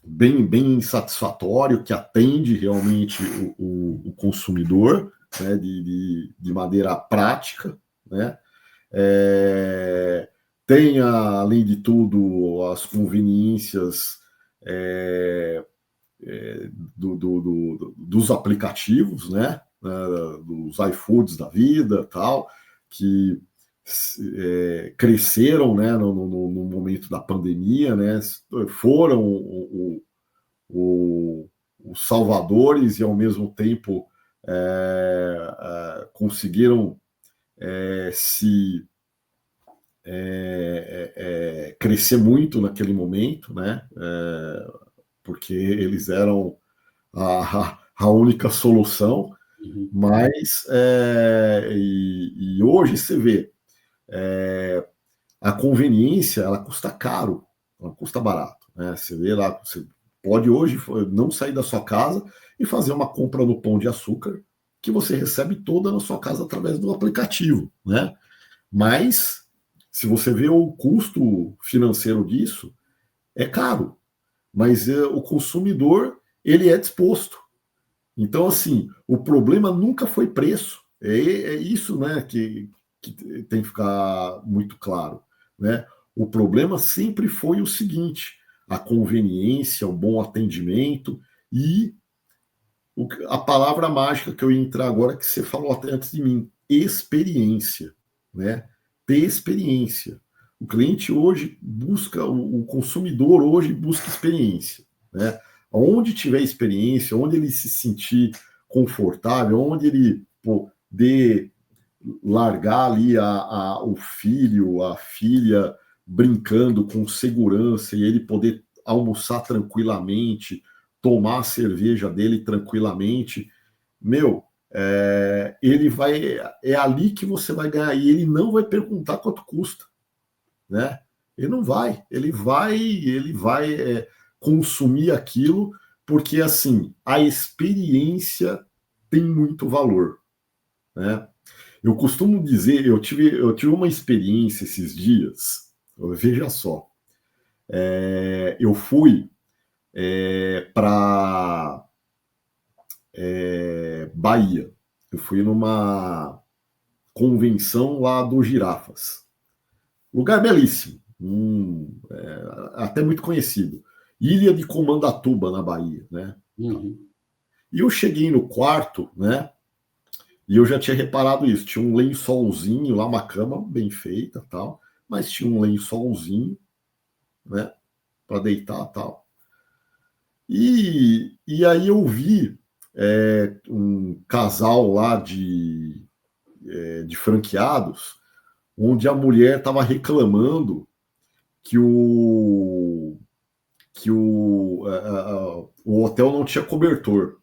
bem satisfatório, que atende realmente o consumidor, né, de maneira prática, né? Tem, além de tudo, as conveniências dos aplicativos, né? Dos iFoods da vida, tal, que cresceram, né, no momento da pandemia, né? Foram os salvadores e, ao mesmo tempo, conseguiram se crescer muito naquele momento, né? Porque eles eram a única solução, mas e hoje você vê a conveniência, ela custa caro, ela custa barato, né? Você vê lá, você pode hoje não sair da sua casa e fazer uma compra no Pão de Açúcar que você recebe toda na sua casa através do aplicativo, né? Mas se você vê o custo financeiro disso, é caro, mas o consumidor, ele é disposto. Então, assim, o problema nunca foi preço. É isso, né, que tem que ficar muito claro, né? O problema sempre foi o seguinte: a conveniência, o bom atendimento e a palavra mágica que eu ia entrar agora, que você falou até antes de mim, experiência, né? Ter experiência. O cliente hoje busca, o consumidor hoje busca experiência, né? Onde tiver experiência, onde ele se sentir confortável, onde ele largar ali o filho, a filha brincando com segurança e ele poder almoçar tranquilamente, tomar a cerveja dele tranquilamente, meu, ele vai, é ali que você vai ganhar e ele não vai perguntar quanto custa, né? Ele não vai, ele vai consumir aquilo porque assim a experiência tem muito valor, né? Eu costumo dizer, eu tive uma experiência esses dias, veja só, eu fui para Bahia, eu fui numa convenção lá do Girafas, lugar belíssimo, até muito conhecido, Ilha de Comandatuba, na Bahia, né? Uhum. E eu cheguei no quarto, né? E eu já tinha reparado isso. Tinha um lençolzinho lá, uma cama bem feita, tal, mas tinha um lençolzinho, né, para deitar, tal. E aí eu vi um casal lá de franqueados, onde a mulher estava reclamando que o hotel não tinha cobertor,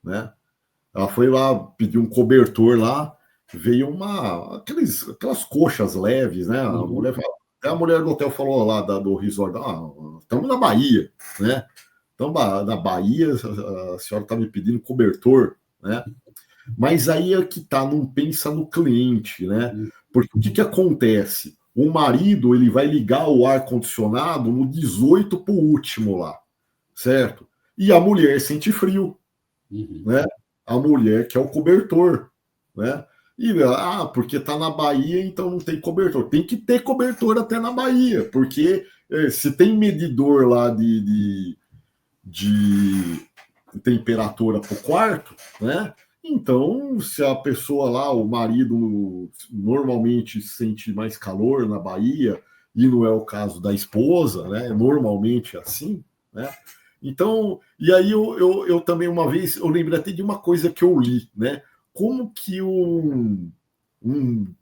né? Ela foi lá pedir um cobertor lá, veio aquelas coxas leves, né? Uhum. Até a mulher do hotel falou lá do resort, estamos na Bahia, né? Estamos na Bahia, a senhora está me pedindo cobertor, né? Mas aí é que tá, não pensa no cliente, né? Uhum. Porque o que acontece? O marido ele vai ligar o ar condicionado no 18 para o último lá, certo? E a mulher sente frio, Uhum. né? A mulher quer o cobertor, né? E porque tá na Bahia, então não tem cobertor. Tem que ter cobertor até na Bahia, porque se tem medidor lá de temperatura para o quarto, né? Então, se a pessoa lá, o marido, normalmente sente mais calor na Bahia, e não é o caso da esposa, né? Normalmente é assim, né? Então, e aí eu também uma vez, eu lembrei até de uma coisa que eu li, né? Como que um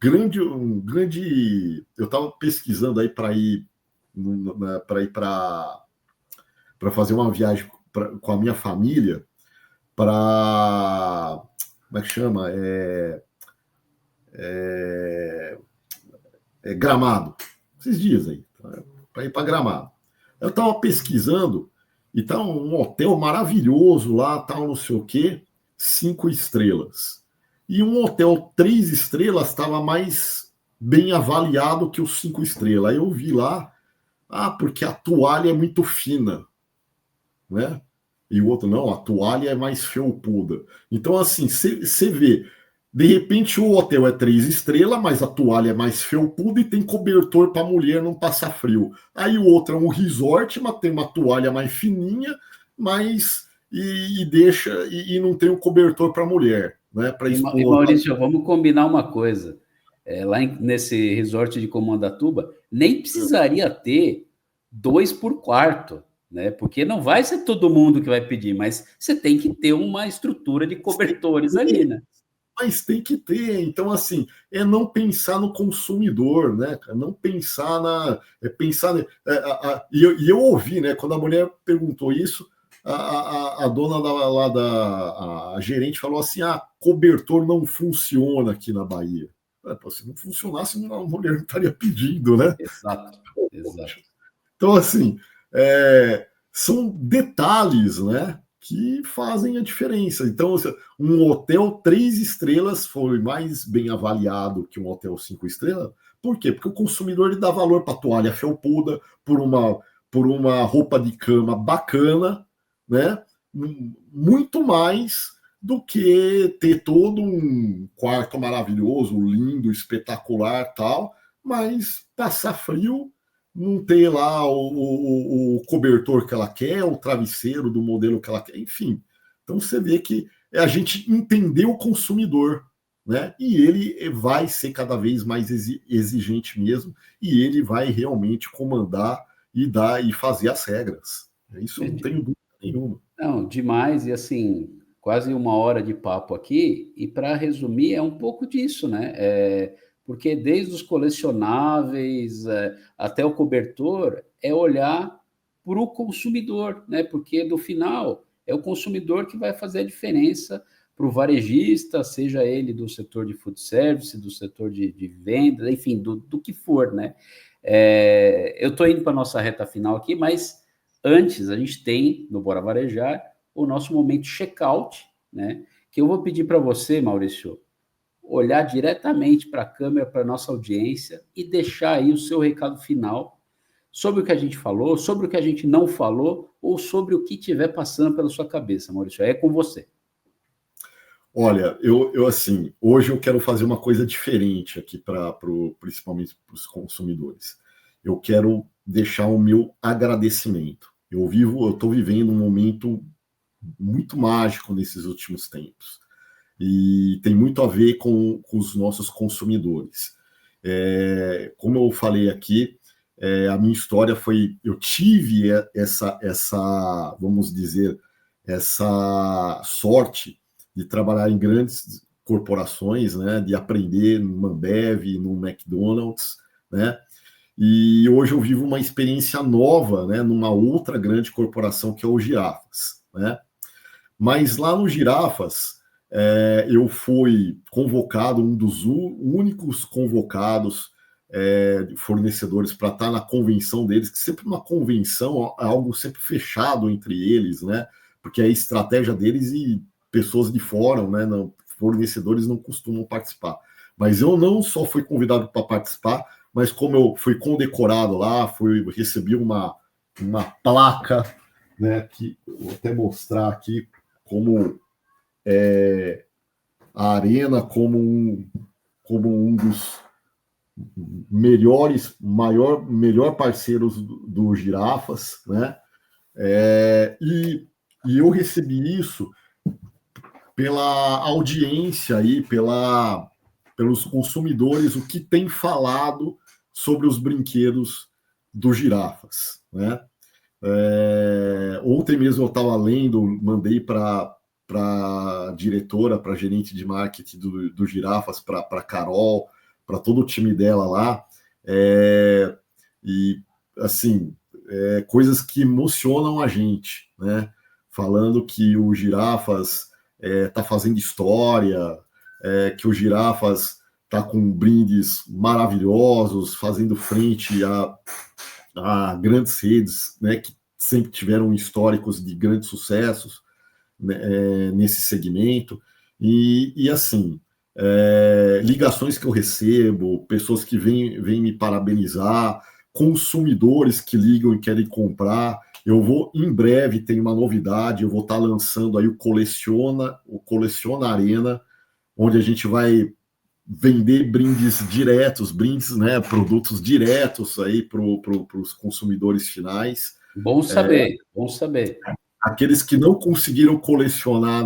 grande, eu estava pesquisando aí para fazer uma viagem com a minha família para, como é que chama? Gramado. Esses dias aí, para ir para Gramado. Eu estava pesquisando e tá um hotel maravilhoso lá, tal, não sei o quê, 5 estrelas. E um hotel 3 estrelas estava mais bem avaliado que os 5 estrelas. Aí eu vi lá, porque a toalha é muito fina, né? E o outro, não, a toalha é mais felpuda. Então, assim, você vê, de repente o hotel é 3 estrelas, mas a toalha é mais felpuda e tem cobertor para a mulher não passar frio. Aí o outro é um resort, mas tem uma toalha mais fininha, mas e não tem um cobertor para a mulher, né? Para E esposa. Maurício, vamos combinar uma coisa. Lá nesse resort de Comandatuba, nem precisaria ter 2 por quarto, né? Porque não vai ser todo mundo que vai pedir, mas você tem que ter uma estrutura de cobertores ali, né? Mas tem que ter. Então, assim, é não pensar no consumidor, né? Não pensar na. É pensar. E eu ouvi, né? Quando a mulher perguntou isso, a dona lá a gerente falou assim: cobertor não funciona aqui na Bahia. Se não funcionasse, a mulher não estaria pedindo, né? Exato, exato. Então, assim, são detalhes, né, que fazem a diferença. Então, um hotel 3 estrelas foi mais bem avaliado que um hotel 5 estrelas. Por quê? Porque o consumidor ele dá valor para a toalha felpuda, por uma roupa de cama bacana, né? Muito mais do que ter todo um quarto maravilhoso, lindo, espetacular, tal, mas passar frio, não ter lá o cobertor que ela quer, o travesseiro do modelo que ela quer, enfim. Então você vê que é a gente entender o consumidor, né? E ele vai ser cada vez mais exigente mesmo, e ele vai realmente comandar e fazer as regras. Isso eu não tenho dúvida nenhuma. Não, demais. E assim, quase 1 hora de papo aqui, e para resumir, é um pouco disso, né? Porque desde os colecionáveis até o cobertor, é olhar para o consumidor, né? Porque no final é o consumidor que vai fazer a diferença para o varejista, seja ele do setor de food service, do setor de venda, enfim, do que for, né? Eu estou indo para a nossa reta final aqui, mas antes a gente tem no Bora Varejar o nosso momento check-out, né? Que eu vou pedir para você, Maurício, olhar diretamente para a câmera, para a nossa audiência e deixar aí o seu recado final sobre o que a gente falou, sobre o que a gente não falou ou sobre o que estiver passando pela sua cabeça, Maurício. É com você. Olha, eu assim, hoje eu quero fazer uma coisa diferente aqui principalmente para os consumidores. Eu quero deixar o meu agradecimento. Eu estou vivendo um momento muito mágico nesses últimos tempos. E tem muito a ver com os nossos consumidores. Como eu falei aqui, a minha história foi, eu tive vamos dizer, essa sorte de trabalhar em grandes corporações, né, de aprender no Ambev, no McDonald's, né, e hoje eu vivo uma experiência nova, né, numa outra grande corporação que é o Girafas, né. Mas lá no Girafas, eu fui convocado, um dos únicos convocados fornecedores para estar na convenção deles, que sempre uma convenção é algo sempre fechado entre eles, né? Porque é a estratégia deles e pessoas de fora, né? Não, fornecedores não costumam participar. Mas eu não só fui convidado para participar, mas como eu fui condecorado lá, recebi uma placa, né? Que vou até mostrar aqui como a Arena como um dos melhor parceiros do Girafas, né? E eu recebi isso pela audiência aí, pelos consumidores, o que tem falado sobre os brinquedos do Girafas, né? Ontem mesmo eu estava lendo, mandei para diretora, para gerente de marketing do Girafas, para Carol, para todo o time dela lá, e assim, coisas que emocionam a gente, né? Falando que o Girafas está fazendo história, que o Girafas está com brindes maravilhosos, fazendo frente a grandes redes, né, que sempre tiveram históricos de grandes sucessos, né, nesse segmento. E assim, ligações que eu recebo, pessoas que vêm me parabenizar, consumidores que ligam e querem comprar. Eu vou, em breve, tem uma novidade, eu vou estar lançando aí o Coleciona Arena, onde a gente vai vender brindes diretos, né, produtos diretos aí para os consumidores finais. Bom saber, bom saber. Aqueles que não conseguiram colecionar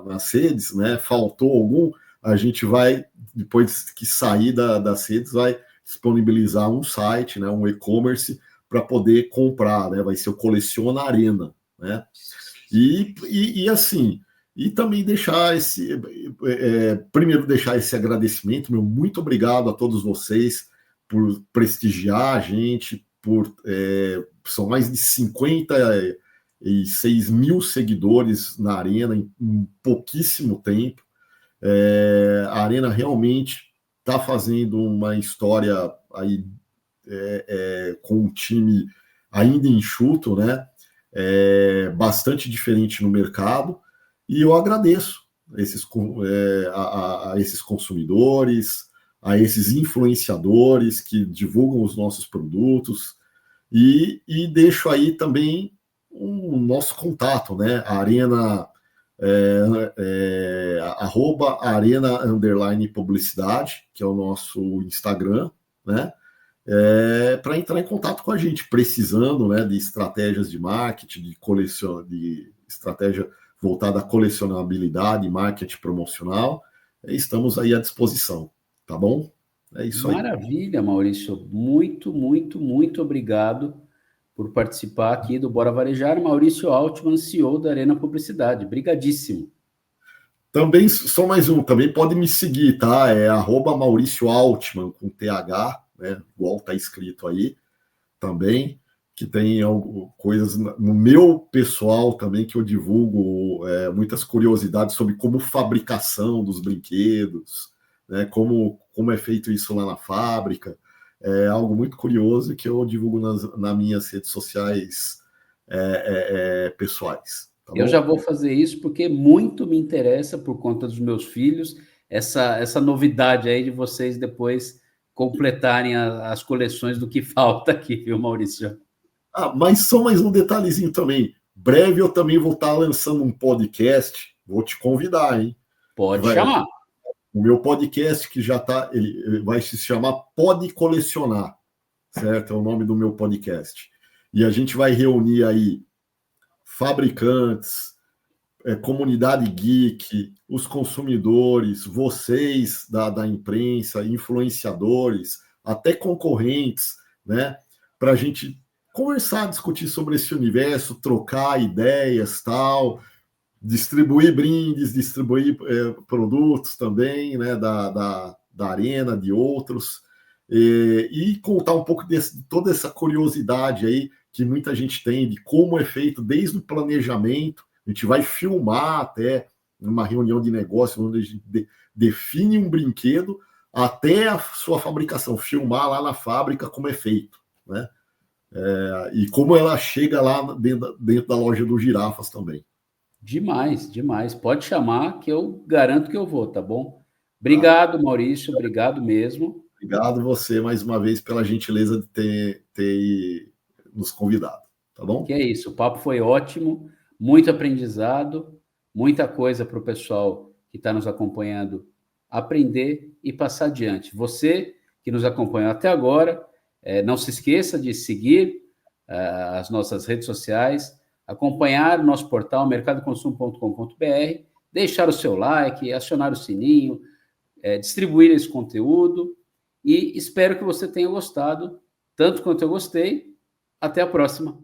nas redes, né, faltou algum, a gente vai, depois que sair das redes, vai disponibilizar um site, né, um e-commerce, para poder comprar, né, vai ser o Coleciona Arena, né, e assim, e também deixar primeiro deixar esse agradecimento, meu muito obrigado a todos vocês por prestigiar a gente, são mais de 56 mil seguidores na Arena em pouquíssimo tempo. A Arena realmente está fazendo uma história aí com um time ainda enxuto, né? Bastante diferente no mercado, e eu agradeço a esses consumidores, a esses influenciadores que divulgam os nossos produtos, e deixo aí também o nosso contato, né? A Arena, @arena_publicidade, que é o nosso Instagram, né? Para entrar em contato com a gente, precisando, né, de estratégias de marketing, de estratégia voltada à colecionabilidade, marketing promocional, estamos aí à disposição, tá bom? É isso aí. Maravilha, Maurício. Muito, muito, muito obrigado por participar aqui do Bora Varejar. Maurício Altman, CEO da Arena Publicidade. Brigadíssimo. Também, só mais um, também pode me seguir, tá? É @Maurício Altman, com TH, né? Igual tá escrito aí, também, que tem coisas no meu pessoal também, que eu divulgo muitas curiosidades sobre como fabricação dos brinquedos, né? Como é feito isso lá na fábrica. É algo muito curioso que eu divulgo nas minhas redes sociais pessoais. Tá eu bom? já vou fazer isso porque muito me interessa, por conta dos meus filhos, essa novidade aí de vocês depois completarem as coleções do que falta aqui, viu, Maurício? Mas só mais um detalhezinho também. Breve eu também vou estar lançando um podcast. Vou te convidar, hein? Pode chamar. O meu podcast que já está, ele vai se chamar Pode Colecionar, certo? É o nome do meu podcast. E a gente vai reunir aí fabricantes, comunidade geek, os consumidores, vocês da imprensa, influenciadores, até concorrentes, né? Para a gente conversar, discutir sobre esse universo, trocar ideias, tal, distribuir brindes, distribuir produtos também, né? Da Arena, de outros, e contar um pouco de toda essa curiosidade aí que muita gente tem de como é feito desde o planejamento. A gente vai filmar até numa reunião de negócio onde a gente define um brinquedo até a sua fabricação, filmar lá na fábrica como é feito, né? E como ela chega lá dentro da loja do Girafas também. Demais, demais. Pode chamar que eu garanto que eu vou, tá bom? Obrigado, Maurício, obrigado mesmo. Obrigado você mais uma vez pela gentileza de ter nos convidado, tá bom? Que é isso, o papo foi ótimo, muito aprendizado, muita coisa para o pessoal que está nos acompanhando aprender e passar adiante. Você que nos acompanhou até agora, não se esqueça de seguir as nossas redes sociais, acompanhar o nosso portal mercadoconsumo.com.br, deixar o seu like, acionar o sininho, distribuir esse conteúdo e espero que você tenha gostado, tanto quanto eu gostei. Até a próxima.